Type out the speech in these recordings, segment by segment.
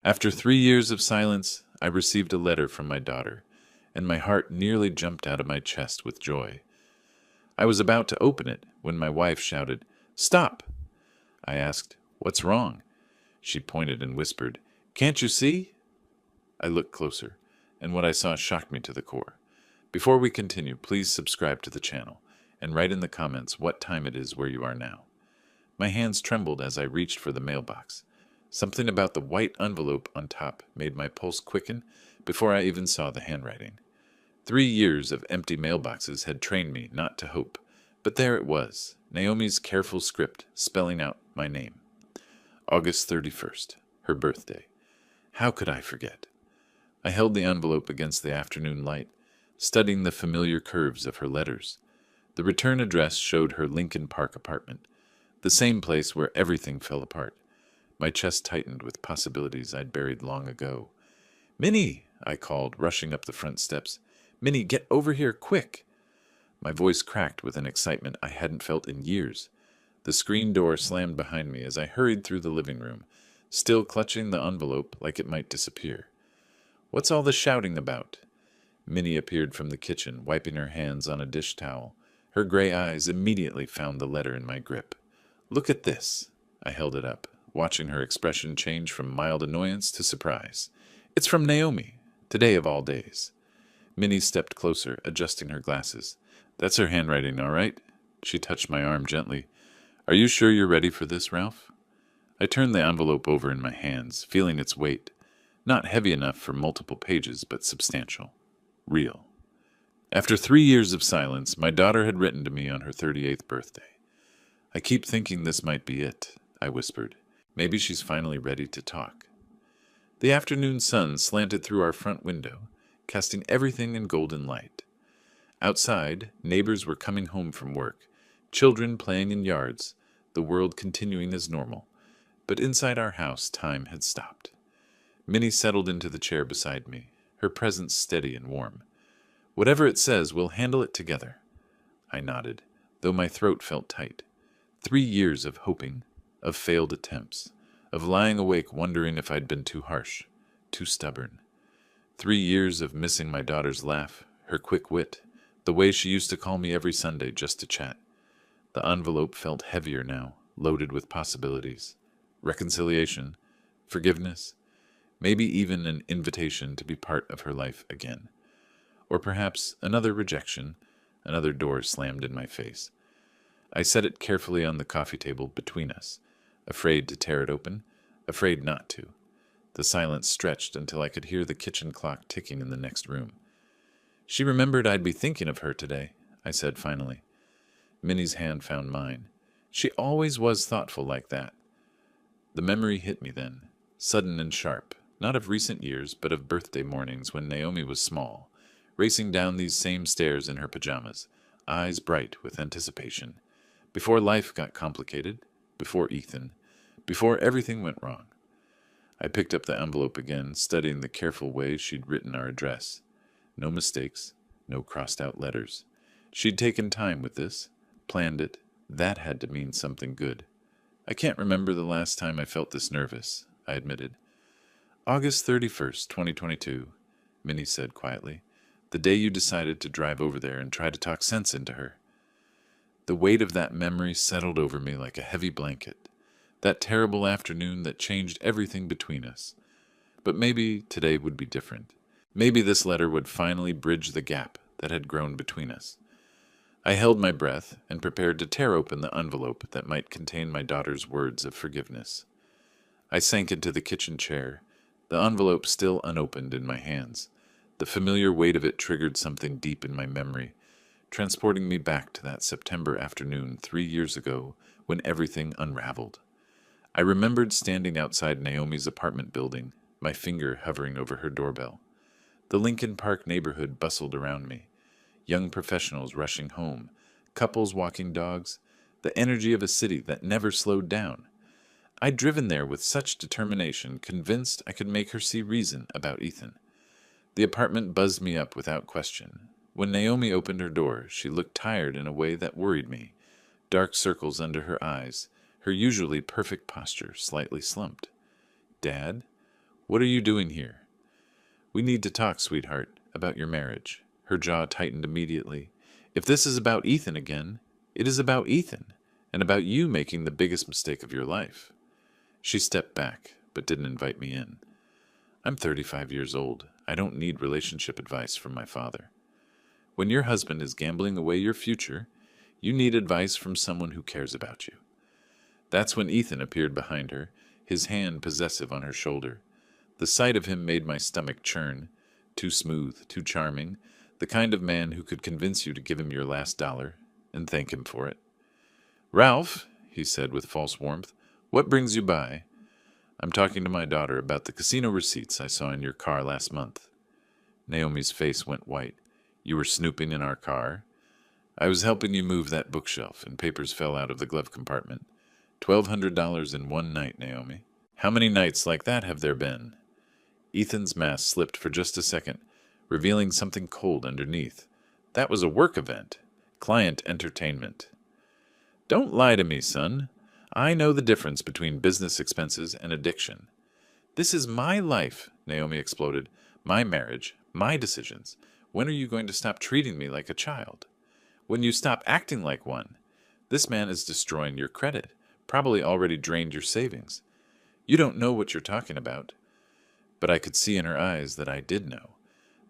After 3 years of silence, I received a letter from my daughter, and my heart nearly jumped out of my chest with joy. I was about to open it when my wife shouted, "Stop!" I asked, "What's wrong?" She pointed and whispered, "Can't you see?" I looked closer, and what I saw shocked me to the core. Before we continue, please subscribe to the channel, and write in the comments what time it is where you are now. My hands trembled as I reached for the mailbox. Something about the white envelope on top made my pulse quicken before I even saw the handwriting. 3 years of empty mailboxes had trained me not to hope, but there it was, Naomi's careful script spelling out my name. August 31st, her birthday. How could I forget? I held the envelope against the afternoon light, studying the familiar curves of her letters. The return address showed her Lincoln Park apartment, the same place where everything fell apart. My chest tightened with possibilities I'd buried long ago. "Minnie!" I called, rushing up the front steps. "Minnie, get over here, quick!" My voice cracked with an excitement I hadn't felt in years. The screen door slammed behind me as I hurried through the living room, still clutching the envelope like it might disappear. "What's all the shouting about?" Minnie appeared from the kitchen, wiping her hands on a dish towel. Her gray eyes immediately found the letter in my grip. "Look at this." I held it up, watching her expression change from mild annoyance to surprise. "It's from Naomi, today of all days." Minnie stepped closer, adjusting her glasses. "That's her handwriting, all right?" She touched my arm gently. "Are you sure you're ready for this, Ralph?" I turned the envelope over in my hands, feeling its weight. Not heavy enough for multiple pages, but substantial. Real. After 3 years of silence, my daughter had written to me on her 38th birthday. "I keep thinking this might be it," I whispered. "Maybe she's finally ready to talk." The afternoon sun slanted through our front window, casting everything in golden light. Outside, neighbors were coming home from work, children playing in yards, the world continuing as normal. But inside our house, time had stopped. Minnie settled into the chair beside me, her presence steady and warm. "Whatever it says, we'll handle it together." I nodded, though my throat felt tight. 3 years of hoping, of failed attempts, of lying awake wondering if I'd been too harsh, too stubborn. 3 years of missing my daughter's laugh, her quick wit, the way she used to call me every Sunday just to chat. The envelope felt heavier now, loaded with possibilities. Reconciliation, forgiveness, maybe even an invitation to be part of her life again. Or perhaps another rejection, another door slammed in my face. I set it carefully on the coffee table between us, afraid to tear it open, afraid not to. The silence stretched until I could hear the kitchen clock ticking in the next room. "She remembered I'd be thinking of her today," I said finally. Minnie's hand found mine. She always was thoughtful like that. The memory hit me then, sudden and sharp, not of recent years, but of birthday mornings when Naomi was small, racing down these same stairs in her pajamas, eyes bright with anticipation. Before life got complicated, before Ethan, before everything went wrong. I picked up the envelope again, studying the careful way she'd written our address. No mistakes, no crossed-out letters. She'd taken time with this, planned it. That had to mean something good. "I can't remember the last time I felt this nervous," I admitted. "August 31st, 2022, Minnie said quietly. "The day you decided to drive over there and try to talk sense into her." The weight of that memory settled over me like a heavy blanket. That terrible afternoon that changed everything between us. But maybe today would be different. Maybe this letter would finally bridge the gap that had grown between us. I held my breath and prepared to tear open the envelope that might contain my daughter's words of forgiveness. I sank into the kitchen chair, the envelope still unopened in my hands. The familiar weight of it triggered something deep in my memory, transporting me back to that September afternoon 3 years ago when everything unraveled. I remembered standing outside Naomi's apartment building, my finger hovering over her doorbell. The Lincoln Park neighborhood bustled around me. Young professionals rushing home, couples walking dogs, the energy of a city that never slowed down. I'd driven there with such determination, convinced I could make her see reason about Ethan. The apartment buzzed me up without question. When Naomi opened her door, she looked tired in a way that worried me. Dark circles under her eyes, her usually perfect posture slightly slumped. "Dad, What are you doing here? We need to talk, sweetheart, about your marriage. Her jaw tightened immediately. If this is about Ethan again, it is about Ethan, and about you making the biggest mistake of your life. She stepped back, but didn't invite me in. I'm 35 years old. I don't need relationship advice from my father. When your husband is gambling away your future, you need advice from someone who cares about you. That's when Ethan appeared behind her, his hand possessive on her shoulder. The sight of him made my stomach churn. Too smooth, too charming, the kind of man who could convince you to give him your last dollar and thank him for it. "Ralph," he said with false warmth, "what brings you by?" "I'm talking to my daughter about the casino receipts I saw in your car last month." Naomi's face went white. "You were snooping in our car?" "I was helping you move that bookshelf, and papers fell out of the glove compartment. $1,200 in one night, Naomi. How many nights like that have there been?" Ethan's mask slipped for just a second, revealing something cold underneath. That was a work event. Client entertainment. "Don't lie to me, son. I know the difference between business expenses and addiction." "This is my life," Naomi exploded. "My marriage, my decisions. When are you going to stop treating me like a child?" "When you stop acting like one. This man is destroying your credit, probably already drained your savings. You don't know what you're talking about." But I could see in her eyes that I did know.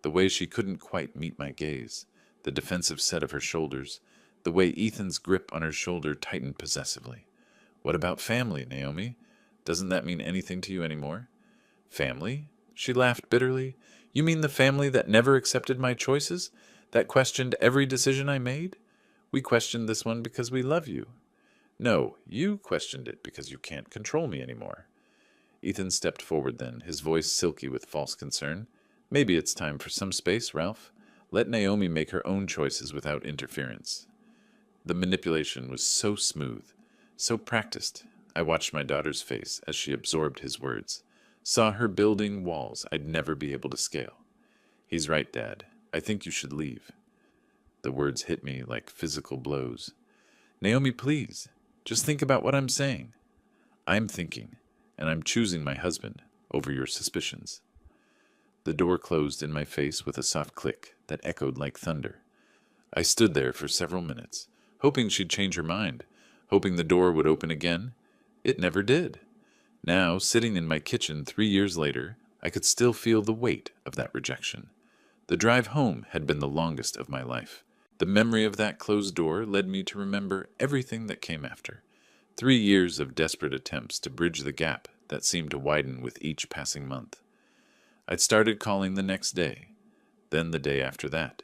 The way she couldn't quite meet my gaze, the defensive set of her shoulders, the way Ethan's grip on her shoulder tightened possessively. "What about family, Naomi? Doesn't that mean anything to you anymore?" "Family?" She laughed bitterly. "You mean the family that never accepted my choices? That questioned every decision I made? We questioned this one because we love you." "No, you questioned it because you can't control me anymore." Ethan stepped forward then, his voice silky with false concern. "Maybe it's time for some space, Ralph. Let Naomi make her own choices without interference." The manipulation was so smooth, so practiced. I watched my daughter's face as she absorbed his words, saw her building walls I'd never be able to scale. "He's right, Dad. I think you should leave." The words hit me like physical blows. "Naomi, please, just think about what I'm saying." "I'm thinking, and I'm choosing my husband over your suspicions." The door closed in my face with a soft click that echoed like thunder. I stood there for several minutes, hoping she'd change her mind, hoping the door would open again. It never did. Now, sitting in my kitchen 3 years later, I could still feel the weight of that rejection. The drive home had been the longest of my life. The memory of that closed door led me to remember everything that came after. 3 years of desperate attempts to bridge the gap that seemed to widen with each passing month. I'd started calling the next day, then the day after that.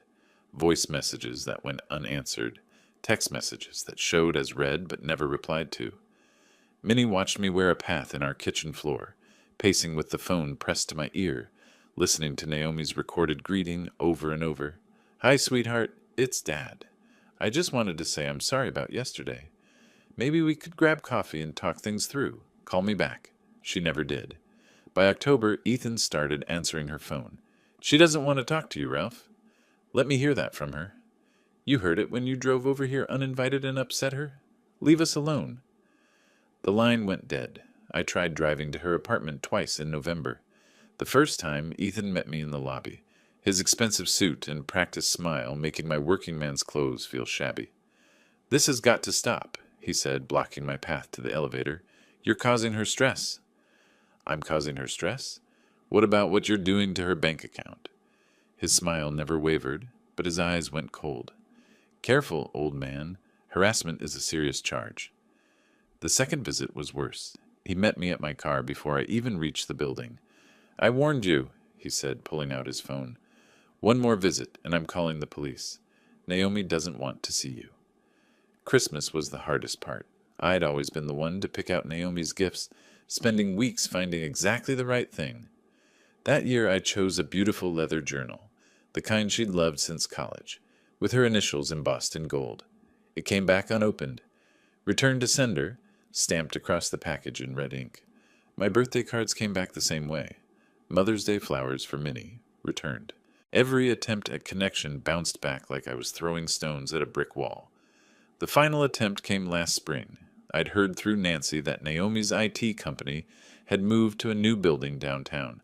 Voice messages that went unanswered, text messages that showed as read but never replied to. Minnie watched me wear a path in our kitchen floor, pacing with the phone pressed to my ear, listening to Naomi's recorded greeting over and over. "Hi, sweetheart, it's Dad. I just wanted to say I'm sorry about yesterday. Maybe we could grab coffee and talk things through. Call me back." She never did. By October, Ethan started answering her phone. "She doesn't want to talk to you, Ralph." "Let me hear that from her." "You heard it when you drove over here uninvited and upset her. Leave us alone." The line went dead. I tried driving to her apartment twice in November. The first time, Ethan met me in the lobby, his expensive suit and practiced smile making my working man's clothes feel shabby. "This has got to stop," he said, blocking my path to the elevator. "You're causing her stress." "I'm causing her stress? What about what you're doing to her bank account?" His smile never wavered, but his eyes went cold. "Careful, old man. Harassment is a serious charge." The second visit was worse. He met me at my car before I even reached the building. "I warned you," he said, pulling out his phone. "One more visit, and I'm calling the police. Naomi doesn't want to see you." Christmas was the hardest part. I'd always been the one to pick out Naomi's gifts, spending weeks finding exactly the right thing. That year I chose a beautiful leather journal, the kind she'd loved since college, with her initials embossed in gold. It came back unopened. Returned to sender, stamped across the package in red ink. My birthday cards came back the same way. Mother's Day flowers for Minnie, returned. Every attempt at connection bounced back like I was throwing stones at a brick wall. The final attempt came last spring. I'd heard through Nancy that Naomi's IT company had moved to a new building downtown.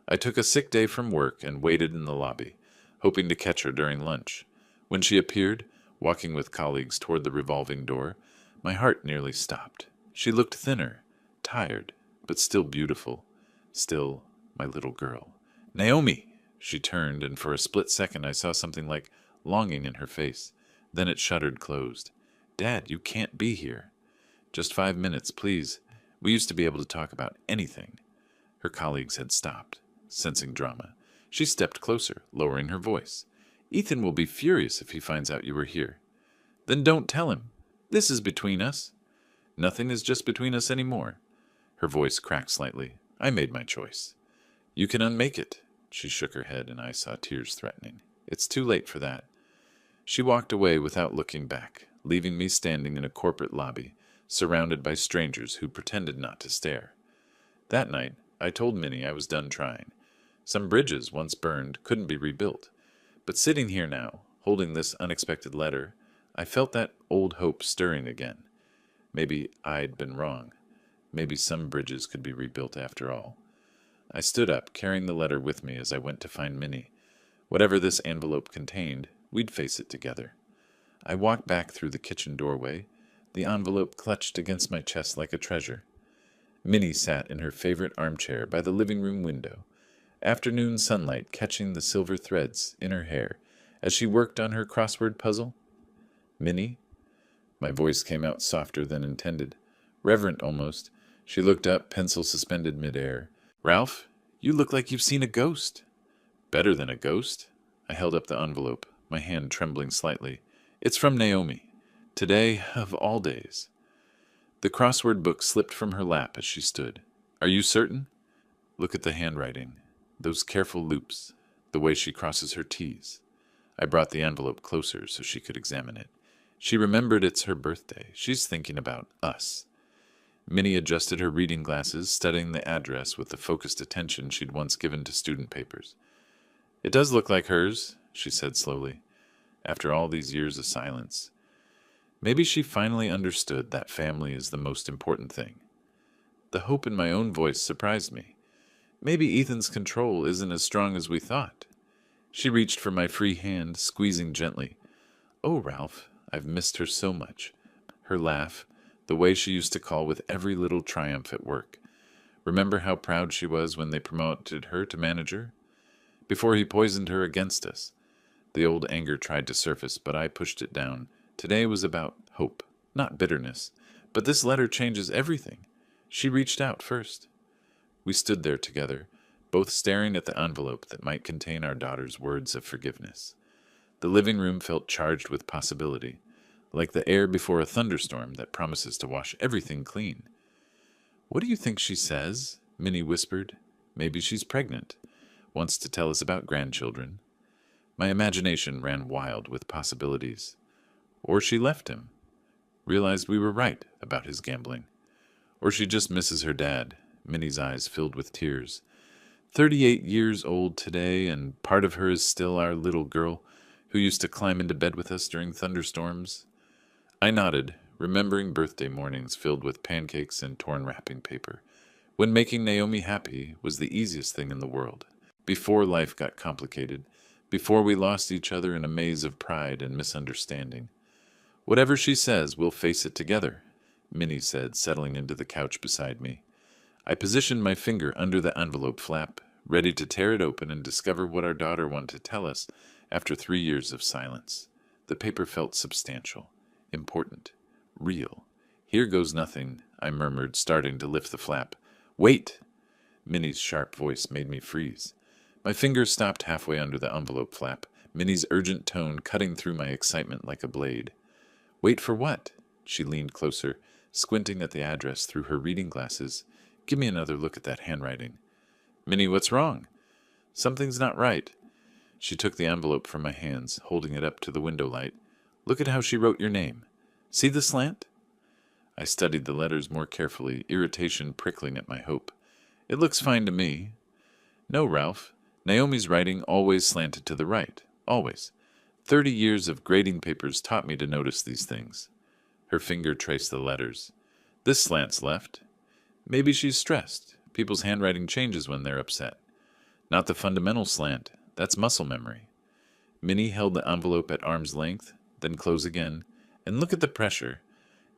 I took a sick day from work and waited in the lobby, hoping to catch her during lunch. When she appeared, walking with colleagues toward the revolving door, my heart nearly stopped. She looked thinner, tired, but still beautiful. Still my little girl. "Naomi!" She turned, and for a split second I saw something like longing in her face. Then it shuttered closed. "Dad, you can't be here." "Just 5 minutes, please. We used to be able to talk about anything." Her colleagues had stopped, sensing drama. She stepped closer, lowering her voice. "Ethan will be furious if he finds out you were here." "Then don't tell him. This is between us." "Nothing is just between us anymore." Her voice cracked slightly. "I made my choice." "You can unmake it." She shook her head, and I saw tears threatening. "It's too late for that." She walked away without looking back, leaving me standing in a corporate lobby, surrounded by strangers who pretended not to stare. That night, I told Minnie I was done trying. Some bridges, once burned, couldn't be rebuilt. But sitting here now, holding this unexpected letter, I felt that old hope stirring again. Maybe I'd been wrong. Maybe some bridges could be rebuilt after all. I stood up, carrying the letter with me as I went to find Minnie. Whatever this envelope contained, we'd face it together. I walked back through the kitchen doorway, the envelope clutched against my chest like a treasure. Minnie sat in her favorite armchair by the living room window, afternoon sunlight catching the silver threads in her hair as she worked on her crossword puzzle. "Minnie?" My voice came out softer than intended, reverent almost. She looked up, pencil suspended midair. "Ralph, you look like you've seen a ghost." "Better than a ghost." I held up the envelope, my hand trembling slightly. "It's from Naomi. Today, of all days." The crossword book slipped from her lap as she stood. "Are you certain?" "Look at the handwriting. Those careful loops. The way she crosses her T's." I brought the envelope closer so she could examine it. She remembered it's her birthday. She's thinking about us. Minnie adjusted her reading glasses, studying the address with the focused attention she'd once given to student papers. "It does look like hers," she said slowly, after all these years of silence. Maybe she finally understood that family is the most important thing. The hope in my own voice surprised me. Maybe Ethan's control isn't as strong as we thought. She reached for my free hand, squeezing gently. "Oh, Ralph, I've missed her so much." Her laugh, the way she used to call with every little triumph at work. Remember how proud she was when they promoted her to manager? Before he poisoned her against us. The old anger tried to surface, but I pushed it down. Today was about hope, not bitterness. But this letter changes everything. She reached out first. We stood there together, both staring at the envelope that might contain our daughter's words of forgiveness. The living room felt charged with possibility, like the air before a thunderstorm that promises to wash everything clean. "What do you think she says?" Minnie whispered. "Maybe she's pregnant. Wants to tell us about grandchildren." My imagination ran wild with possibilities. Or she left him. Realized we were right about his gambling. Or she just misses her dad. Minnie's eyes filled with tears. 38 years old today, and part of her is still our little girl who used to climb into bed with us during thunderstorms. I nodded, remembering birthday mornings filled with pancakes and torn wrapping paper, when making Naomi happy was the easiest thing in the world. Before life got complicated, before we lost each other in a maze of pride and misunderstanding. "Whatever she says, we'll face it together," Minnie said, settling into the couch beside me. I positioned my finger under the envelope flap, ready to tear it open and discover what our daughter wanted to tell us after 3 years of silence. The paper felt substantial, important, real. "Here goes nothing," I murmured, starting to lift the flap. "Wait!" Minnie's sharp voice made me freeze. My fingers stopped halfway under the envelope flap, Minnie's urgent tone cutting through my excitement like a blade. "Wait for what?" She leaned closer, squinting at the address through her reading glasses. "Give me another look at that handwriting." "Minnie, what's wrong?" "Something's not right." She took the envelope from my hands, holding it up to the window light. "Look at how she wrote your name. See the slant?" I studied the letters more carefully, irritation prickling at my hope. "It looks fine to me." "No, Ralph. Naomi's writing always slanted to the right. Always. 30 years of grading papers taught me to notice these things." Her finger traced the letters. "This slant's left. Maybe she's stressed. People's handwriting changes when they're upset." Not the fundamental slant. That's muscle memory. Minnie held the envelope at arm's length, then close again. And look at the pressure.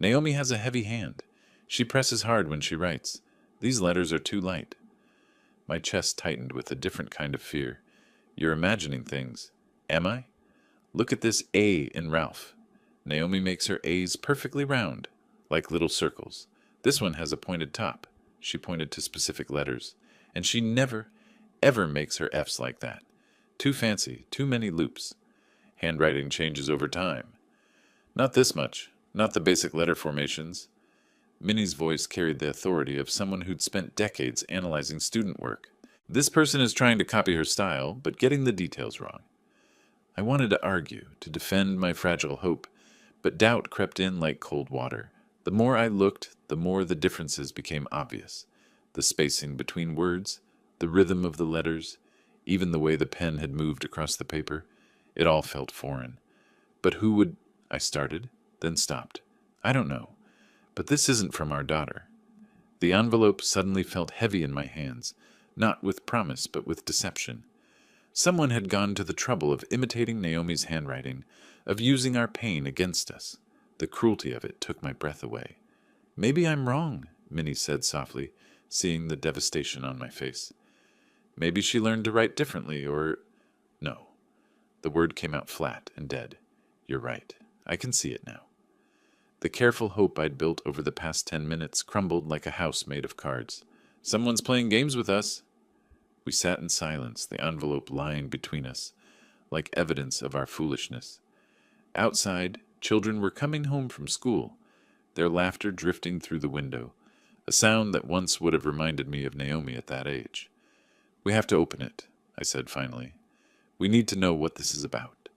Naomi has a heavy hand. She presses hard when she writes. These letters are too light. My chest tightened with a different kind of fear. You're imagining things. Am I? Look at this A in Ralph. Naomi makes her A's perfectly round, like little circles. This one has a pointed top. She pointed to specific letters. And she never, ever makes her F's like that. Too fancy, too many loops. Handwriting changes over time. Not this much, not the basic letter formations. Minnie's voice carried the authority of someone who'd spent decades analyzing student work. This person is trying to copy her style, but getting the details wrong. I wanted to argue, to defend my fragile hope, but doubt crept in like cold water. The more I looked, the more the differences became obvious. The spacing between words, the rhythm of the letters, even the way the pen had moved across the paper. It all felt foreign. But who would... I started, then stopped. I don't know. But this isn't from our daughter. The envelope suddenly felt heavy in my hands, not with promise, but with deception. Someone had gone to the trouble of imitating Naomi's handwriting, of using our pain against us. The cruelty of it took my breath away. Maybe I'm wrong, Minnie said softly, seeing the devastation on my face. Maybe she learned to write differently, or... No. The word came out flat and dead. You're right. I can see it now. The careful hope I'd built over the past 10 minutes crumbled like a house made of cards. Someone's playing games with us. We sat in silence, the envelope lying between us, like evidence of our foolishness. Outside, children were coming home from school, their laughter drifting through the window, a sound that once would have reminded me of Naomi at that age. We have to open it, I said finally. We need to know what this is about.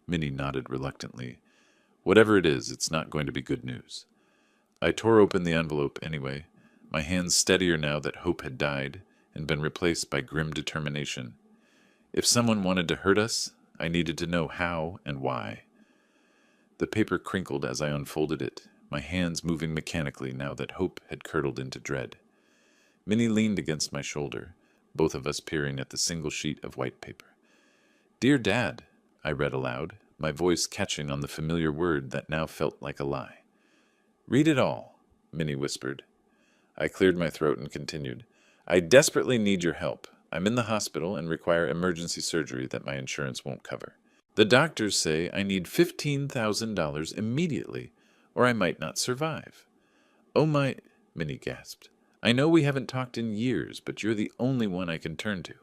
Minnie nodded reluctantly. Whatever it is, it's not going to be good news. I tore open the envelope anyway, my hands steadier now that hope had died and been replaced by grim determination. If someone wanted to hurt us, I needed to know how and why. The paper crinkled as I unfolded it, my hands moving mechanically now that hope had curdled into dread. Minnie leaned against my shoulder, both of us peering at the single sheet of white paper. Dear Dad, I read aloud, my voice catching on the familiar word that now felt like a lie. Read it all, Minnie whispered. I cleared my throat and continued. I desperately need your help. I'm in the hospital and require emergency surgery that my insurance won't cover. The doctors say I need $15,000 immediately, or I might not survive. Oh my, Minnie gasped. I know we haven't talked in years, but you're the only one I can turn to.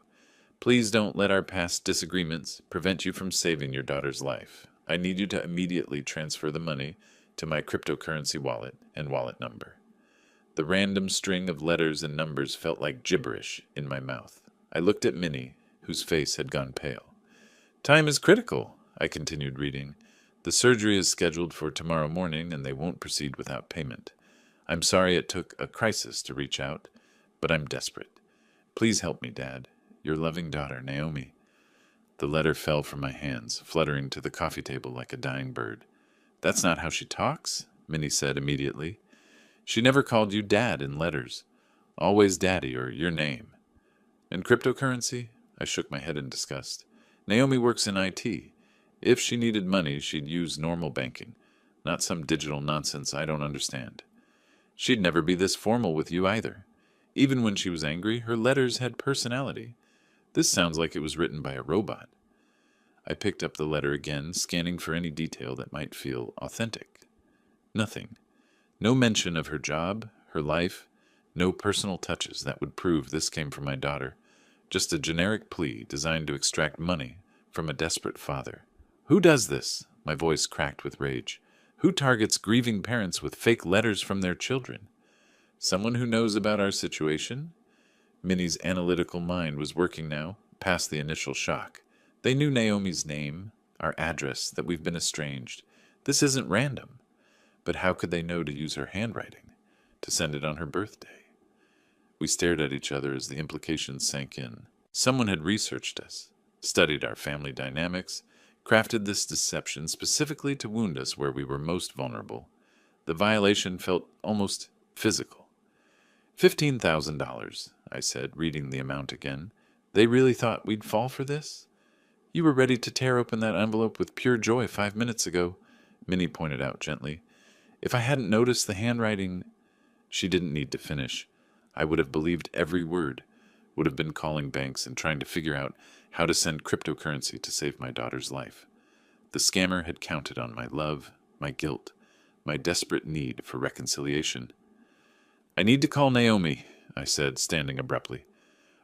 Please don't let our past disagreements prevent you from saving your daughter's life. I need you to immediately transfer the money to my cryptocurrency wallet and wallet number. The random string of letters and numbers felt like gibberish in my mouth. I looked at Minnie, whose face had gone pale. Time is critical, I continued reading. The surgery is scheduled for tomorrow morning, and they won't proceed without payment. I'm sorry it took a crisis to reach out, but I'm desperate. Please help me, Dad. Your loving daughter, Naomi. The letter fell from my hands, fluttering to the coffee table like a dying bird. That's not how she talks, Minnie said immediately. She never called you Dad in letters. Always Daddy or your name. And cryptocurrency? I shook my head in disgust. Naomi works in IT. If she needed money, she'd use normal banking, not some digital nonsense I don't understand. She'd never be this formal with you either. Even when she was angry, her letters had personality. This sounds like it was written by a robot. I picked up the letter again, scanning for any detail that might feel authentic. Nothing. No mention of her job, her life, no personal touches that would prove this came from my daughter. Just a generic plea designed to extract money from a desperate father. Who does this? My voice cracked with rage. Who targets grieving parents with fake letters from their children? Someone who knows about our situation? Minnie's analytical mind was working now, past the initial shock. They knew Naomi's name, our address, that we've been estranged. This isn't random. But how could they know to use her handwriting, to send it on her birthday? We stared at each other as the implications sank in. Someone had researched us, studied our family dynamics, crafted this deception specifically to wound us where we were most vulnerable. The violation felt almost physical. $15,000, I said, reading the amount again. They really thought we'd fall for this? You were ready to tear open that envelope with pure joy 5 minutes ago, Minnie pointed out gently. If I hadn't noticed the handwriting... She didn't need to finish. I would have believed every word, would have been calling banks and trying to figure out how to send cryptocurrency to save my daughter's life. The scammer had counted on my love, my guilt, my desperate need for reconciliation. I need to call Naomi, I said, standing abruptly.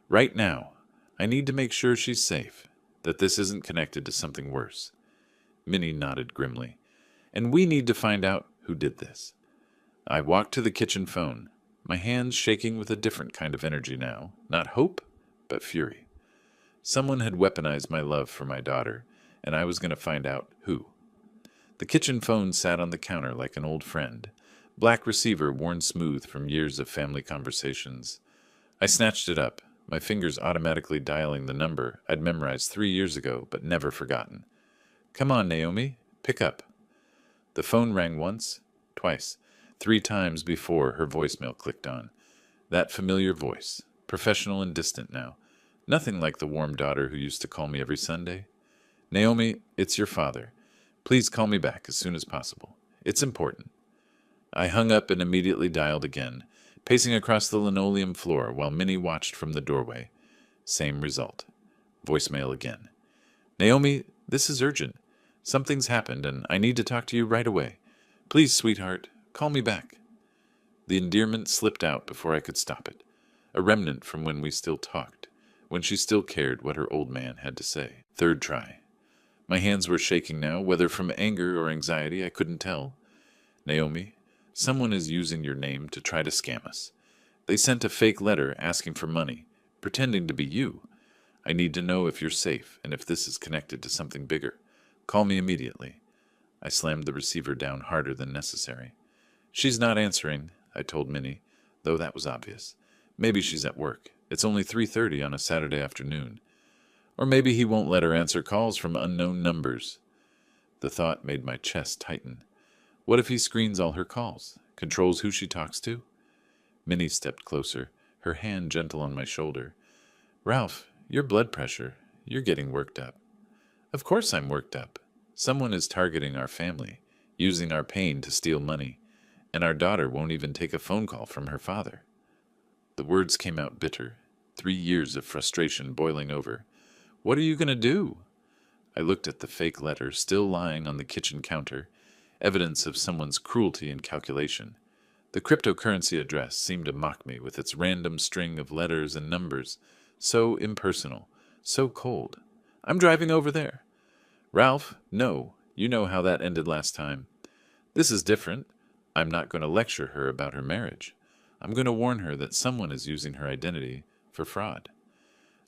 Right now. I need to make sure she's safe, that this isn't connected to something worse. Minnie nodded grimly. And we need to find out who did this. I walked to the kitchen phone, my hands shaking with a different kind of energy now, not hope, but fury. Someone had weaponized my love for my daughter, and I was going to find out who. The kitchen phone sat on the counter like an old friend, black receiver worn smooth from years of family conversations. I snatched it up, my fingers automatically dialing the number I'd memorized 3 years ago but never forgotten. Come on, Naomi, pick up. The phone rang once, twice, 3 times before her voicemail clicked on. That familiar voice, professional and distant now. Nothing like the warm daughter who used to call me every Sunday. Naomi, it's your father. Please call me back as soon as possible. It's important. I hung up and immediately dialed again, pacing across the linoleum floor while Minnie watched from the doorway. Same result. Voicemail again. Naomi, this is urgent. Something's happened and I need to talk to you right away. Please, sweetheart, call me back. The endearment slipped out before I could stop it, a remnant from when we still talked, when she still cared what her old man had to say. Third try. My hands were shaking now, whether from anger or anxiety, I couldn't tell. Naomi, someone is using your name to try to scam us. They sent a fake letter asking for money, pretending to be you. I need to know if you're safe and if this is connected to something bigger. Call me immediately. I slammed the receiver down harder than necessary. She's not answering, I told Minnie, though that was obvious. Maybe she's at work. It's only 3:30 on a Saturday afternoon. Or maybe he won't let her answer calls from unknown numbers. The thought made my chest tighten. What if he screens all her calls, controls who she talks to? Minnie stepped closer, her hand gentle on my shoulder. Ralph, your blood pressure. You're getting worked up. Of course I'm worked up. Someone is targeting our family, using our pain to steal money, and our daughter won't even take a phone call from her father. The words came out bitter, 3 years of frustration boiling over. What are you going to do? I looked at the fake letter still lying on the kitchen counter, evidence of someone's cruelty and calculation. The cryptocurrency address seemed to mock me with its random string of letters and numbers, so impersonal, so cold. I'm driving over there. Ralph, no, you know how that ended last time. This is different. I'm not going to lecture her about her marriage. I'm going to warn her that someone is using her identity for fraud.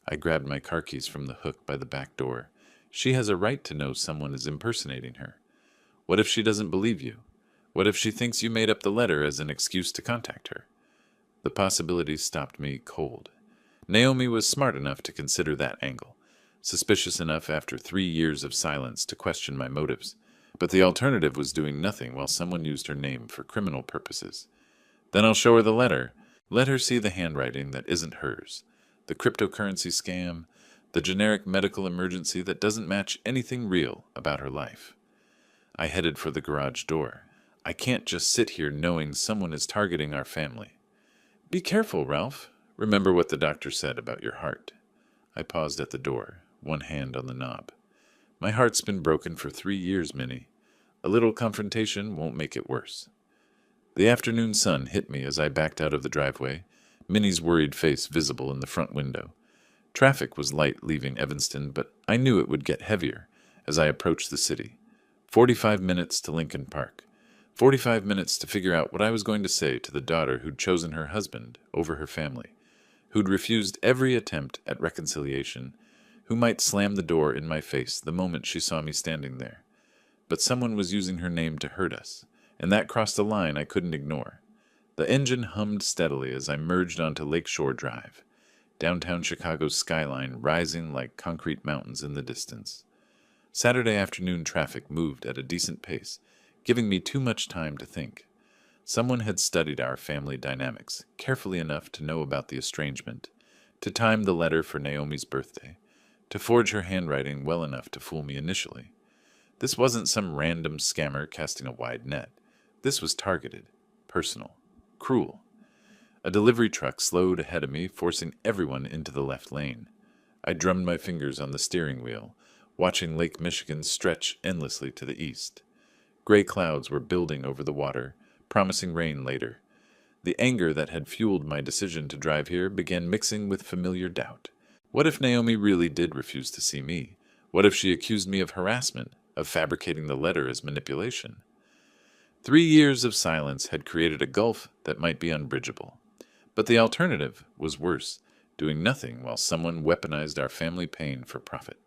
I grabbed my car keys from the hook by the back door. She has a right to know someone is impersonating her. What if she doesn't believe you? What if she thinks you made up the letter as an excuse to contact her? The possibility stopped me cold. Naomi was smart enough to consider that angle, suspicious enough after 3 years of silence to question my motives. But the alternative was doing nothing while someone used her name for criminal purposes. Then I'll show her the letter. Let her see the handwriting that isn't hers. The cryptocurrency scam, the generic medical emergency that doesn't match anything real about her life. I headed for the garage door. I can't just sit here knowing someone is targeting our family. Be careful, Ralph. Remember what the doctor said about your heart. I paused at the door, one hand on the knob. My heart's been broken for 3 years, Minnie. A little confrontation won't make it worse. The afternoon sun hit me as I backed out of the driveway, Minnie's worried face visible in the front window. Traffic was light leaving Evanston, but I knew it would get heavier as I approached the city. 45 minutes to Lincoln Park. 45 minutes to figure out what I was going to say to the daughter who'd chosen her husband over her family, who'd refused every attempt at reconciliation, who might slam the door in my face the moment she saw me standing there. But someone was using her name to hurt us, and that crossed a line I couldn't ignore. The engine hummed steadily as I merged onto Lakeshore Drive, downtown Chicago's skyline rising like concrete mountains in the distance. Saturday afternoon traffic moved at a decent pace, giving me too much time to think. Someone had studied our family dynamics carefully enough to know about the estrangement, to time the letter for Naomi's birthday, to forge her handwriting well enough to fool me initially. This wasn't some random scammer casting a wide net. This was targeted, personal, cruel. A delivery truck slowed ahead of me, forcing everyone into the left lane. I drummed my fingers on the steering wheel, watching Lake Michigan stretch endlessly to the east. Gray clouds were building over the water, promising rain later. The anger that had fueled my decision to drive here began mixing with familiar doubt. What if Naomi really did refuse to see me? What if she accused me of harassment, of fabricating the letter as manipulation? 3 years of silence had created a gulf that might be unbridgeable. But the alternative was worse, doing nothing while someone weaponized our family pain for profit.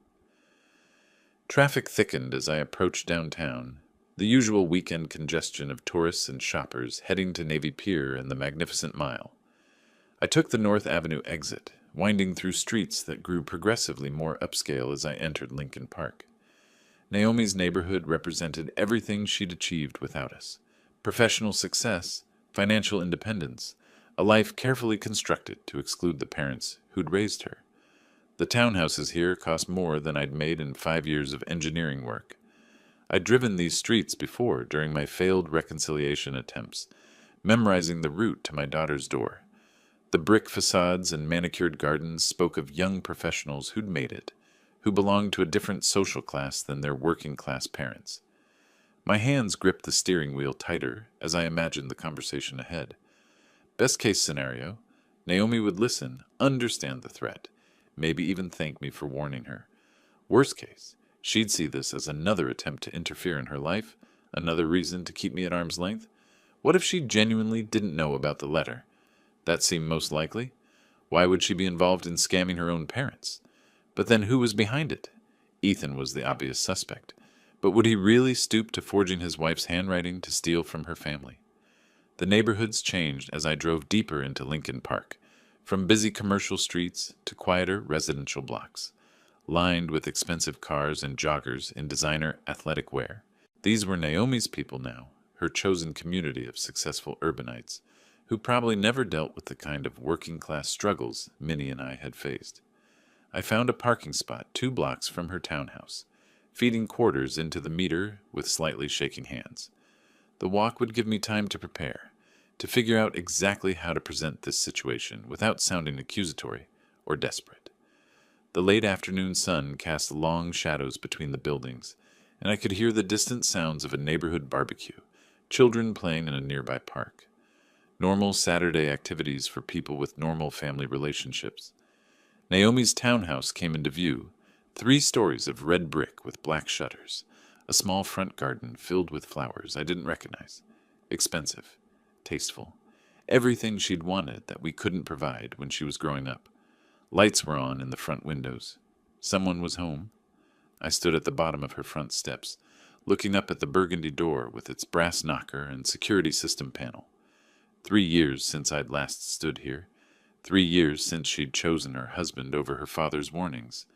Traffic thickened as I approached downtown, the usual weekend congestion of tourists and shoppers heading to Navy Pier and the Magnificent Mile. I took the North Avenue exit, winding through streets that grew progressively more upscale as I entered Lincoln Park. Naomi's neighborhood represented everything she'd achieved without us: professional success, financial independence, a life carefully constructed to exclude the parents who'd raised her. The townhouses here cost more than I'd made in 5 years of engineering work. I'd driven these streets before during my failed reconciliation attempts, memorizing the route to my daughter's door. The brick facades and manicured gardens spoke of young professionals who'd made it, who belonged to a different social class than their working-class parents. My hands gripped the steering wheel tighter as I imagined the conversation ahead. Best-case scenario, Naomi would listen, understand the threat, maybe even thank me for warning her. Worst case, she'd see this as another attempt to interfere in her life, another reason to keep me at arm's length. What if she genuinely didn't know about the letter? That seemed most likely. Why would she be involved in scamming her own parents? But then who was behind it? Ethan was the obvious suspect. But would he really stoop to forging his wife's handwriting to steal from her family? The neighborhoods changed as I drove deeper into Lincoln Park, from busy commercial streets to quieter residential blocks, lined with expensive cars and joggers in designer athletic wear. These were Naomi's people now, her chosen community of successful urbanites, who probably never dealt with the kind of working-class struggles Minnie and I had faced. I found a parking spot 2 blocks from her townhouse, feeding quarters into the meter with slightly shaking hands. The walk would give me time to prepare, to figure out exactly how to present this situation without sounding accusatory or desperate. The late afternoon sun cast long shadows between the buildings, and I could hear the distant sounds of a neighborhood barbecue, children playing in a nearby park. Normal Saturday activities for people with normal family relationships. Naomi's townhouse came into view, 3 stories of red brick with black shutters, a small front garden filled with flowers I didn't recognize. Expensive, tasteful, everything she'd wanted that we couldn't provide when she was growing up. Lights were on in the front windows. Someone was home. I stood at the bottom of her front steps, looking up at the burgundy door with its brass knocker and security system panel. 3 years since I'd last stood here. 3 years since she'd chosen her husband over her father's warnings.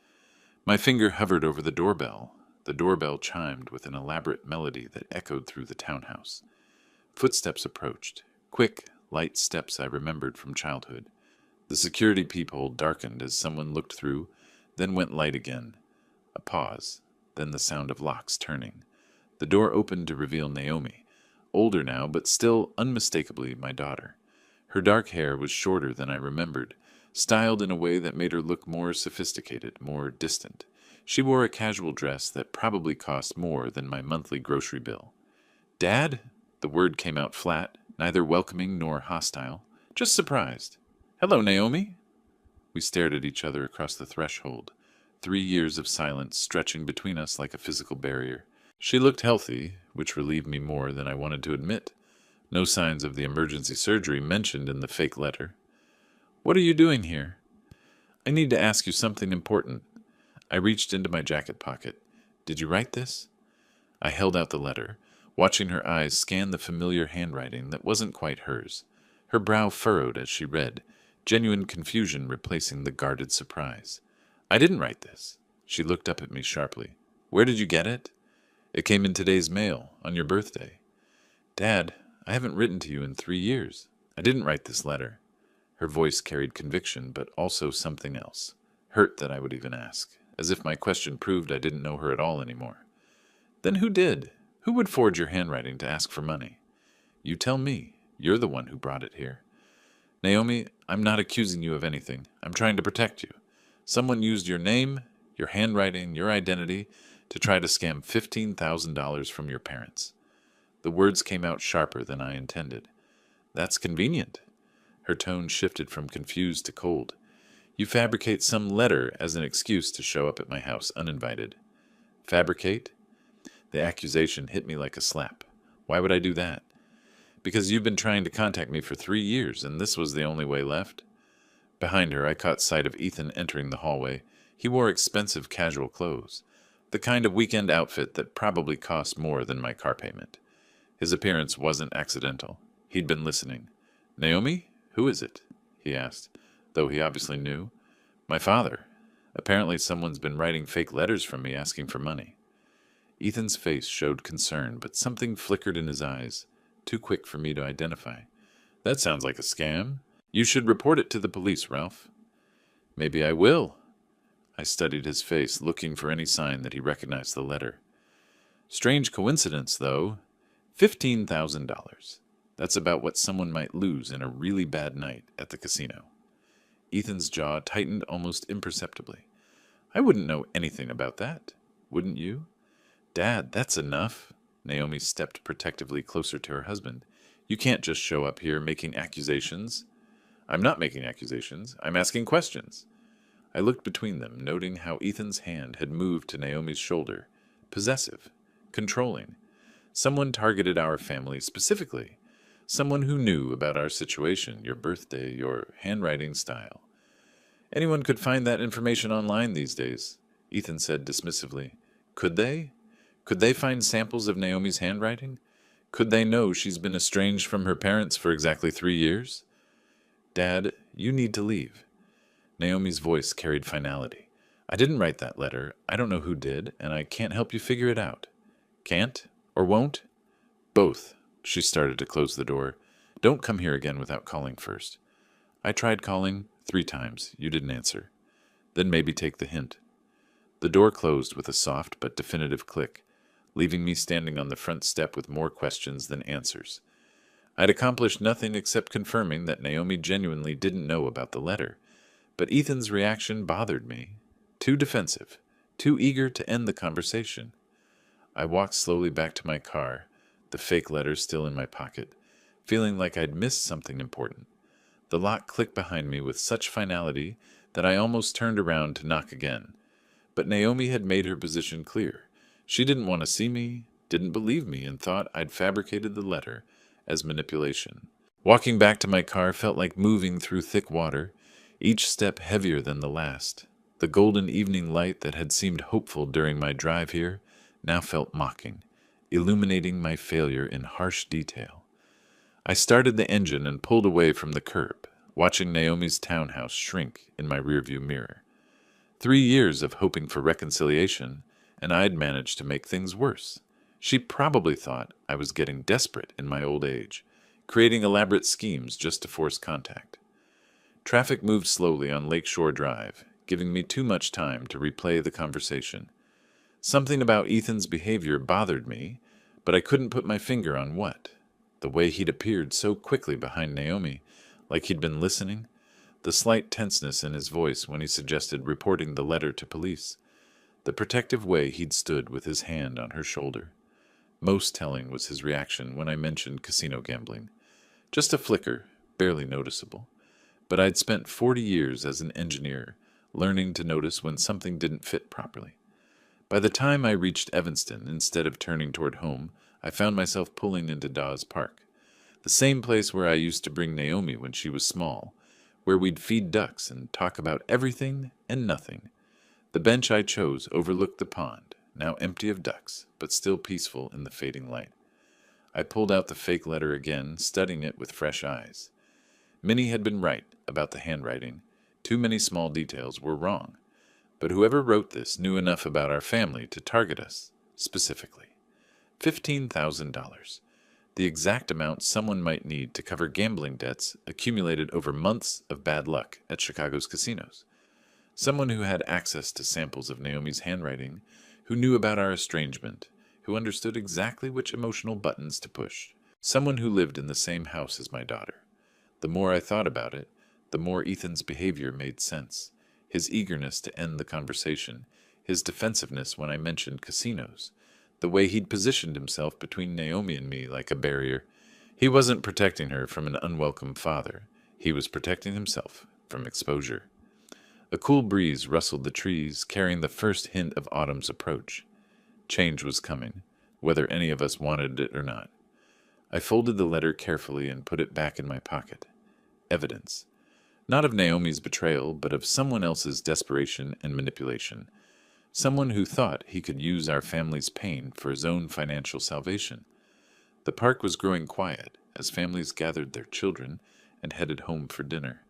My finger hovered over the doorbell. The doorbell chimed with an elaborate melody that echoed through the townhouse. Footsteps approached, quick, light steps I remembered from childhood. The security peephole darkened as someone looked through, then went light again. A pause, then the sound of locks turning. The door opened to reveal Naomi, older now, but still unmistakably my daughter. Her dark hair was shorter than I remembered, styled in a way that made her look more sophisticated, more distant. She wore a casual dress that probably cost more than my monthly grocery bill. "Dad?" The word came out flat, neither welcoming nor hostile, just surprised. "Hello, Naomi." We stared at each other across the threshold, 3 years of silence stretching between us like a physical barrier. She looked healthy, which relieved me more than I wanted to admit. No signs of the emergency surgery mentioned in the fake letter. "What are you doing here?" "I need to ask you something important." I reached into my jacket pocket. "Did you write this?" I held out the letter, watching her eyes scan the familiar handwriting that wasn't quite hers. Her brow furrowed as she read, genuine confusion replacing the guarded surprise. "I didn't write this." She looked up at me sharply. "Where did you get it?" "It came in today's mail, on your birthday." "Dad, I haven't written to you in 3 years. I didn't write this letter." Her voice carried conviction, but also something else. Hurt that I would even ask, as if my question proved I didn't know her at all anymore. Then who did? Who would forge your handwriting to ask for money? You tell me. You're the one who brought it here. Naomi, I'm not accusing you of anything. I'm trying to protect you. Someone used your name, your handwriting, your identity to try to scam $15,000 from your parents. The words came out sharper than I intended. That's convenient. Her tone shifted from confused to cold. You fabricate some letter as an excuse to show up at my house uninvited. Fabricate? The accusation hit me like a slap. Why would I do that? Because you've been trying to contact me for 3 years, and this was the only way left? Behind her, I caught sight of Ethan entering the hallway. He wore expensive casual clothes, the kind of weekend outfit that probably cost more than my car payment. His appearance wasn't accidental. He'd been listening. Naomi? Who is it? He asked, though he obviously knew. My father. Apparently someone's been writing fake letters from me asking for money. Ethan's face showed concern, but something flickered in his eyes, too quick for me to identify. That sounds like a scam. You should report it to the police, Ralph. Maybe I will. I studied his face, looking for any sign that he recognized the letter. Strange coincidence, though. $15,000. That's about what someone might lose in a really bad night at the casino. Ethan's jaw tightened almost imperceptibly. I wouldn't know anything about that. Wouldn't you? Dad, that's enough. Naomi stepped protectively closer to her husband. You can't just show up here making accusations. I'm not making accusations. I'm asking questions. I looked between them, noting how Ethan's hand had moved to Naomi's shoulder. Possessive. Controlling. Someone targeted our family specifically. Someone who knew about our situation, your birthday, your handwriting style. Anyone could find that information online these days, Ethan said dismissively. Could they? Could they find samples of Naomi's handwriting? Could they know she's been estranged from her parents for exactly 3 years? Dad, you need to leave. Naomi's voice carried finality. I didn't write that letter. I don't know who did, and I can't help you figure it out. Can't? Or won't? Both. She started to close the door. Don't come here again without calling first. I tried calling 3 times. You didn't answer. Then maybe take the hint. The door closed with a soft but definitive click, leaving me standing on the front step with more questions than answers. I'd accomplished nothing except confirming that Naomi genuinely didn't know about the letter, but Ethan's reaction bothered me. Too defensive, too eager to end the conversation. I walked slowly back to my car, the fake letter still in my pocket, feeling like I'd missed something important. The lock clicked behind me with such finality that I almost turned around to knock again. But Naomi had made her position clear. She didn't want to see me, didn't believe me, and thought I'd fabricated the letter as manipulation. Walking back to my car felt like moving through thick water, each step heavier than the last. The golden evening light that had seemed hopeful during my drive here now felt mocking, illuminating my failure in harsh detail. I started the engine and pulled away from the curb, watching Naomi's townhouse shrink in my rearview mirror. 3 years of hoping for reconciliation, and I'd managed to make things worse. She probably thought I was getting desperate in my old age, creating elaborate schemes just to force contact. Traffic moved slowly on Lakeshore Drive, giving me too much time to replay the conversation. Something about Ethan's behavior bothered me, but I couldn't put my finger on what. The way he'd appeared so quickly behind Naomi, like he'd been listening, the slight tenseness in his voice when he suggested reporting the letter to police, the protective way he'd stood with his hand on her shoulder. Most telling was his reaction when I mentioned casino gambling. Just a flicker, barely noticeable. But I'd spent 40 years as an engineer, learning to notice when something didn't fit properly. By the time I reached Evanston, instead of turning toward home, I found myself pulling into Dawes Park, the same place where I used to bring Naomi when she was small, where we'd feed ducks and talk about everything and nothing. The bench I chose overlooked the pond, now empty of ducks, but still peaceful in the fading light. I pulled out the fake letter again, studying it with fresh eyes. Minnie had been right about the handwriting. Too many small details were wrong. But whoever wrote this knew enough about our family to target us, specifically. $15,000. the exact amount someone might need to cover gambling debts accumulated over months of bad luck at Chicago's casinos. Someone who had access to samples of Naomi's handwriting, who knew about our estrangement, who understood exactly which emotional buttons to push. Someone who lived in the same house as my daughter. The more I thought about it, the more Ethan's behavior made sense. His eagerness to end the conversation, his defensiveness when I mentioned casinos, the way he'd positioned himself between Naomi and me like a barrier. He wasn't protecting her from an unwelcome father. He was protecting himself from exposure. A cool breeze rustled the trees, carrying the first hint of autumn's approach. Change was coming, whether any of us wanted it or not. I folded the letter carefully and put it back in my pocket. Evidence. Not of Naomi's betrayal, but of someone else's desperation and manipulation. Someone who thought he could use our family's pain for his own financial salvation. The park was growing quiet as families gathered their children and headed home for dinner.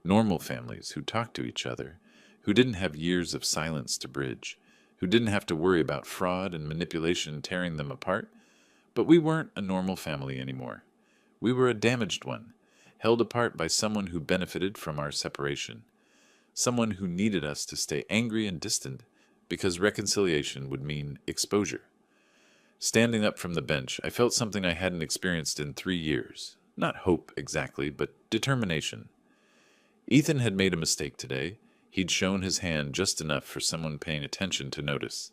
Normal families who talked to each other, who didn't have years of silence to bridge, who didn't have to worry about fraud and manipulation tearing them apart. But we weren't a normal family anymore. We were a damaged one, held apart by someone who benefited from our separation. Someone who needed us to stay angry and distant because reconciliation would mean exposure. Standing up from the bench, I felt something I hadn't experienced in 3 years. Not hope exactly, but determination. Ethan had made a mistake today. He'd shown his hand just enough for someone paying attention to notice.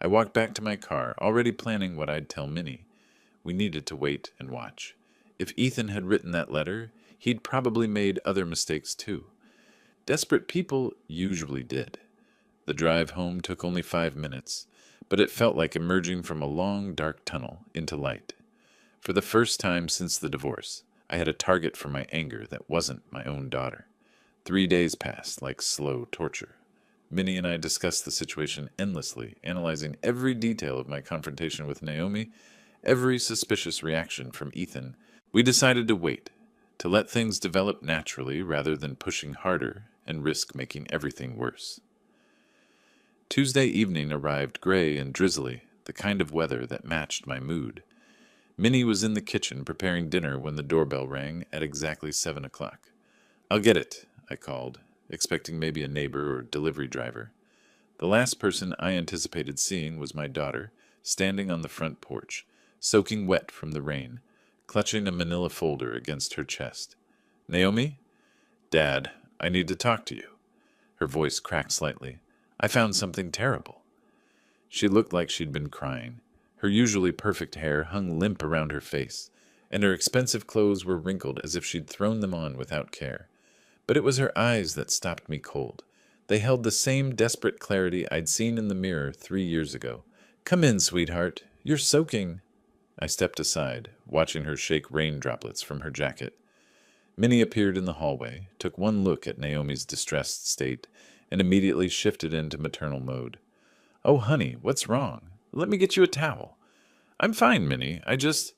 I walked back to my car, already planning what I'd tell Minnie. We needed to wait and watch. If Ethan had written that letter, he'd probably made other mistakes too. Desperate people usually did. The drive home took only 5 minutes, but it felt like emerging from a long, dark tunnel into light. For the first time since the divorce, I had a target for my anger that wasn't my own daughter. 3 days passed like slow torture. Minnie and I discussed the situation endlessly, analyzing every detail of my confrontation with Naomi, every suspicious reaction from Ethan. We decided to wait, to let things develop naturally rather than pushing harder and risk making everything worse. Tuesday evening arrived gray and drizzly, the kind of weather that matched my mood. Minnie was in the kitchen preparing dinner when the doorbell rang at exactly 7 o'clock. "I'll get it," I called, expecting maybe a neighbor or delivery driver. The last person I anticipated seeing was my daughter, standing on the front porch, soaking wet from the rain, clutching a manila folder against her chest. "Naomi?" "Dad, I need to talk to you." Her voice cracked slightly. "I found something terrible." She looked like she'd been crying. Her usually perfect hair hung limp around her face, and her expensive clothes were wrinkled as if she'd thrown them on without care. But it was her eyes that stopped me cold. They held the same desperate clarity I'd seen in the mirror 3 years ago. "Come in, sweetheart. You're soaking." I stepped aside, watching her shake rain droplets from her jacket. Minnie appeared in the hallway, took one look at Naomi's distressed state, and immediately shifted into maternal mode. "Oh, honey, what's wrong? Let me get you a towel." "I'm fine, Minnie. I just—"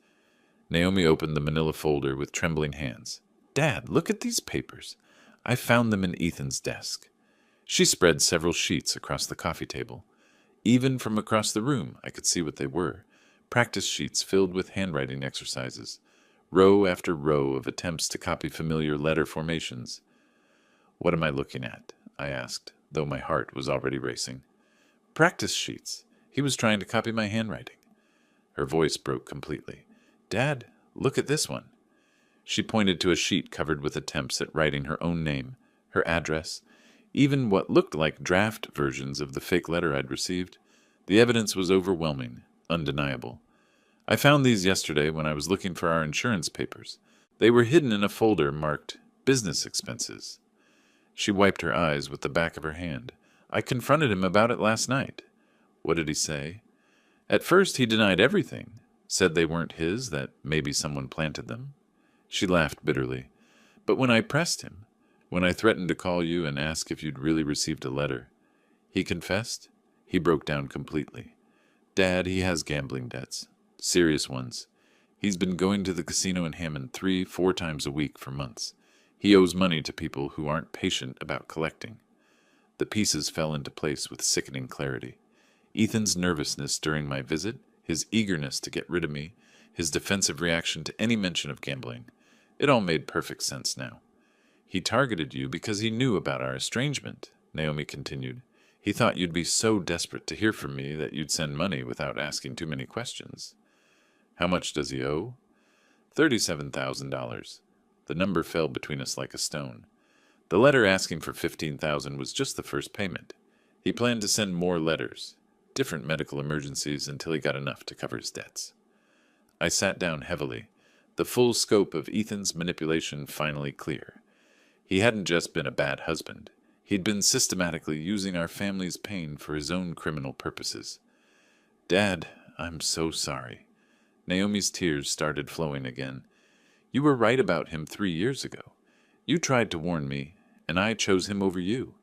Naomi opened the manila folder with trembling hands. "Dad, look at these papers. I found them in Ethan's desk." She spread several sheets across the coffee table. Even from across the room, I could see what they were. Practice sheets filled with handwriting exercises. Row after row of attempts to copy familiar letter formations. "What am I looking at?" I asked, though my heart was already racing. "Practice sheets. He was trying to copy my handwriting." Her voice broke completely. "Dad, look at this one." She pointed to a sheet covered with attempts at writing her own name, her address, even what looked like draft versions of the fake letter I'd received. The evidence was overwhelming, undeniable. "I found these yesterday when I was looking for our insurance papers. They were hidden in a folder marked business expenses." She wiped her eyes with the back of her hand. "I confronted him about it last night." "What did he say?" "At first he denied everything. Said they weren't his, that maybe someone planted them." She laughed bitterly. "But when I pressed him, when I threatened to call you and ask if you'd really received a letter, he confessed." He broke down completely. "Dad, he has gambling debts. Serious ones. He's been going to the casino in Hammond 3-4 times a week for months. He owes money to people who aren't patient about collecting." The pieces fell into place with sickening clarity. Ethan's nervousness during my visit, his eagerness to get rid of me, his defensive reaction to any mention of gambling. It all made perfect sense now. He targeted you because he knew about our estrangement, Naomi continued. He thought you'd be so desperate to hear from me that you'd send money without asking too many questions. How much does he owe? $37,000. The number fell between us like a stone. The letter asking for $15,000 was just the first payment. He planned to send more letters, different medical emergencies, until he got enough to cover his debts. I sat down heavily, the full scope of Ethan's manipulation finally clear. He hadn't just been a bad husband. He'd been systematically using our family's pain for his own criminal purposes. Dad, I'm so sorry. Naomi's tears started flowing again. You were right about him 3 years ago. You tried to warn me, and I chose him over you.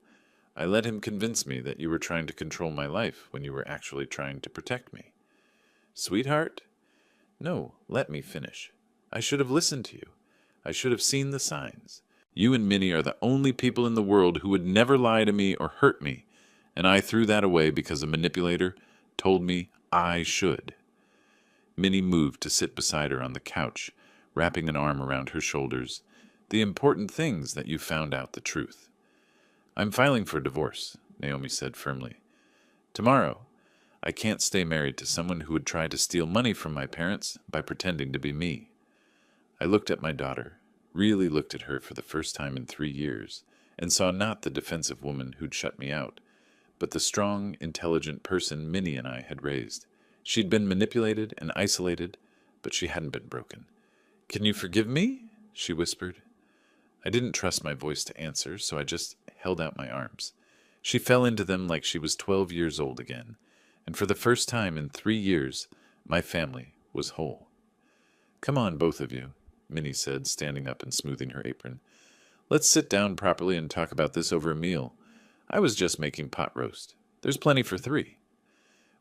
I let him convince me that you were trying to control my life when you were actually trying to protect me. Sweetheart? No, let me finish. I should have listened to you. I should have seen the signs. You and Minnie are the only people in the world who would never lie to me or hurt me, and I threw that away because a manipulator told me I should. Minnie moved to sit beside her on the couch, wrapping an arm around her shoulders. The important things that you found out the truth. I'm filing for divorce, Naomi said firmly. Tomorrow. I can't stay married to someone who would try to steal money from my parents by pretending to be me. I looked at my daughter, really looked at her for the first time in 3 years, and saw not the defensive woman who'd shut me out, but the strong, intelligent person Minnie and I had raised. She'd been manipulated and isolated, but she hadn't been broken. Can you forgive me? She whispered. I didn't trust my voice to answer, so I just held out my arms. She fell into them like she was 12 years old again, and for the first time in 3 years, my family was whole. Come on, both of you, Minnie said, standing up and smoothing her apron. Let's sit down properly and talk about this over a meal. I was just making pot roast. There's plenty for 3.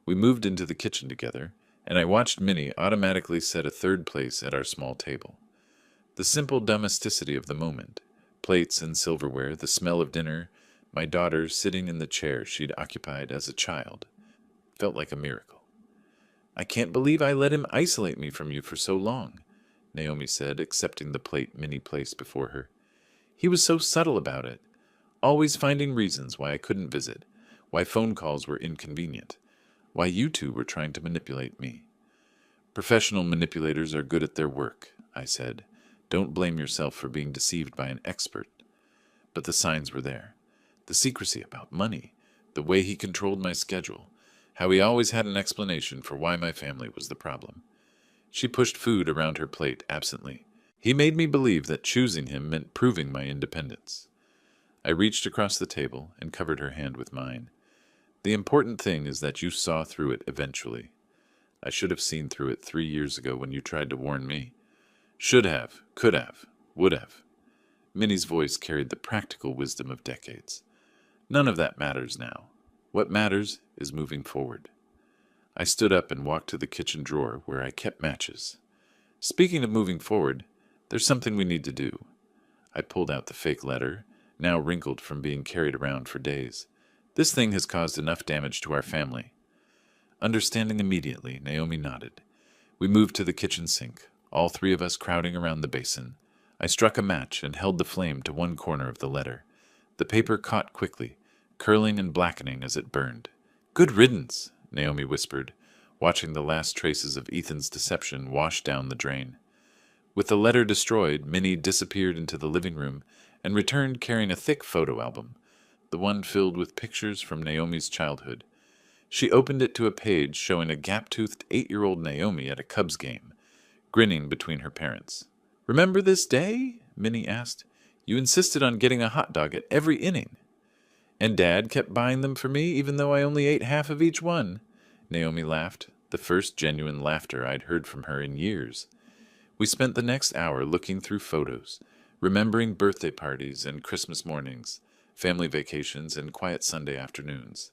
We moved into the kitchen together, and I watched Minnie automatically set a third place at our small table. The simple domesticity of the moment, plates and silverware, the smell of dinner, my daughter sitting in the chair she'd occupied as a child, felt like a miracle. I can't believe I let him isolate me from you for so long, Naomi said, accepting the plate Minnie placed before her. He was so subtle about it, always finding reasons why I couldn't visit, why phone calls were inconvenient, why you two were trying to manipulate me. Professional manipulators are good at their work, I said. Don't blame yourself for being deceived by an expert. But the signs were there. The secrecy about money, the way he controlled my schedule, how he always had an explanation for why my family was the problem. She pushed food around her plate absently. He made me believe that choosing him meant proving my independence. I reached across the table and covered her hand with mine. The important thing is that you saw through it eventually. I should have seen through it 3 years ago when you tried to warn me. Should have, could have, would have. Minnie's voice carried the practical wisdom of decades. None of that matters now. What matters is moving forward. I stood up and walked to the kitchen drawer where I kept matches. Speaking of moving forward, there's something we need to do. I pulled out the fake letter, now wrinkled from being carried around for days. This thing has caused enough damage to our family. Understanding immediately, Naomi nodded. We moved to the kitchen sink, all 3 of us crowding around the basin. I struck a match and held the flame to one corner of the letter. The paper caught quickly, curling and blackening as it burned. Good riddance, Naomi whispered, watching the last traces of Ethan's deception wash down the drain. With the letter destroyed, Minnie disappeared into the living room and returned carrying a thick photo album, the one filled with pictures from Naomi's childhood. She opened it to a page showing a gap-toothed 8-year-old Naomi at a Cubs game, grinning between her parents. Remember this day? Minnie asked. You insisted on getting a hot dog at every inning. And Dad kept buying them for me, even though I only ate half of each one. Naomi laughed, the first genuine laughter I'd heard from her in years. We spent the next hour looking through photos, remembering birthday parties and Christmas mornings, family vacations and quiet Sunday afternoons.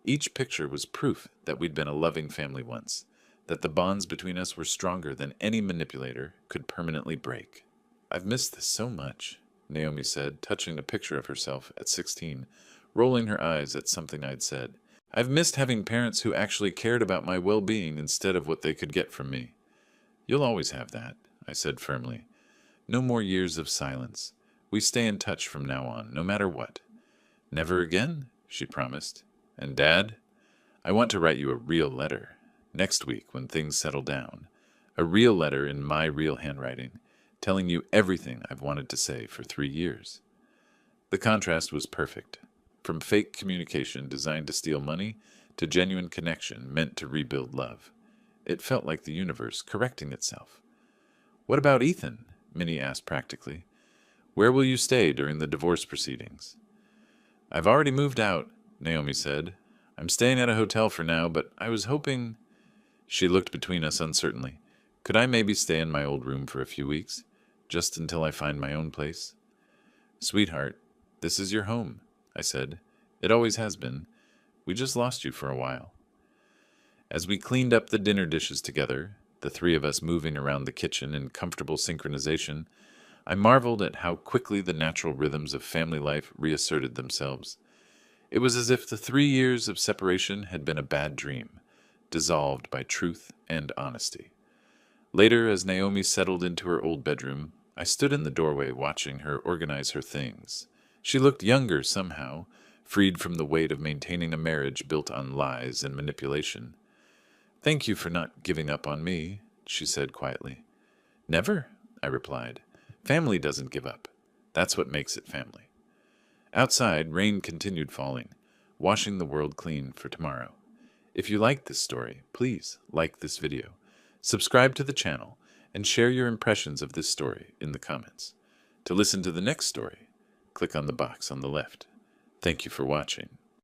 Each picture was proof that we'd been a loving family once, that the bonds between us were stronger than any manipulator could permanently break. I've missed this so much, Naomi said, touching a picture of herself at 16, rolling her eyes at something I'd said. I've missed having parents who actually cared about my well-being instead of what they could get from me. You'll always have that, I said firmly. No more years of silence. We stay in touch from now on, no matter what. Never again, she promised. And Dad, I want to write you a real letter. Next week, when things settle down. A real letter in my real handwriting, telling you everything I've wanted to say for 3 years. The contrast was perfect. From fake communication designed to steal money to genuine connection meant to rebuild love. It felt like the universe correcting itself. What about Ethan? Minnie asked practically. Where will you stay during the divorce proceedings? I've already moved out, Naomi said. I'm staying at a hotel for now, but I was hoping... She looked between us uncertainly. Could I maybe stay in my old room for a few weeks, just until I find my own place? Sweetheart, this is your home, I said. It always has been. We just lost you for a while. As we cleaned up the dinner dishes together, the three of us moving around the kitchen in comfortable synchronization, I marveled at how quickly the natural rhythms of family life reasserted themselves. It was as if the 3 years of separation had been a bad dream, dissolved by truth and honesty. Later, as Naomi settled into her old bedroom, I stood in the doorway watching her organize her things. She looked younger somehow, freed from the weight of maintaining a marriage built on lies and manipulation. Thank you for not giving up on me, she said quietly. Never, I replied. Family doesn't give up. That's what makes it family. Outside, rain continued falling, washing the world clean for tomorrow. If you liked this story, please like this video, subscribe to the channel, and share your impressions of this story in the comments. To listen to the next story, click on the box on the left. Thank you for watching.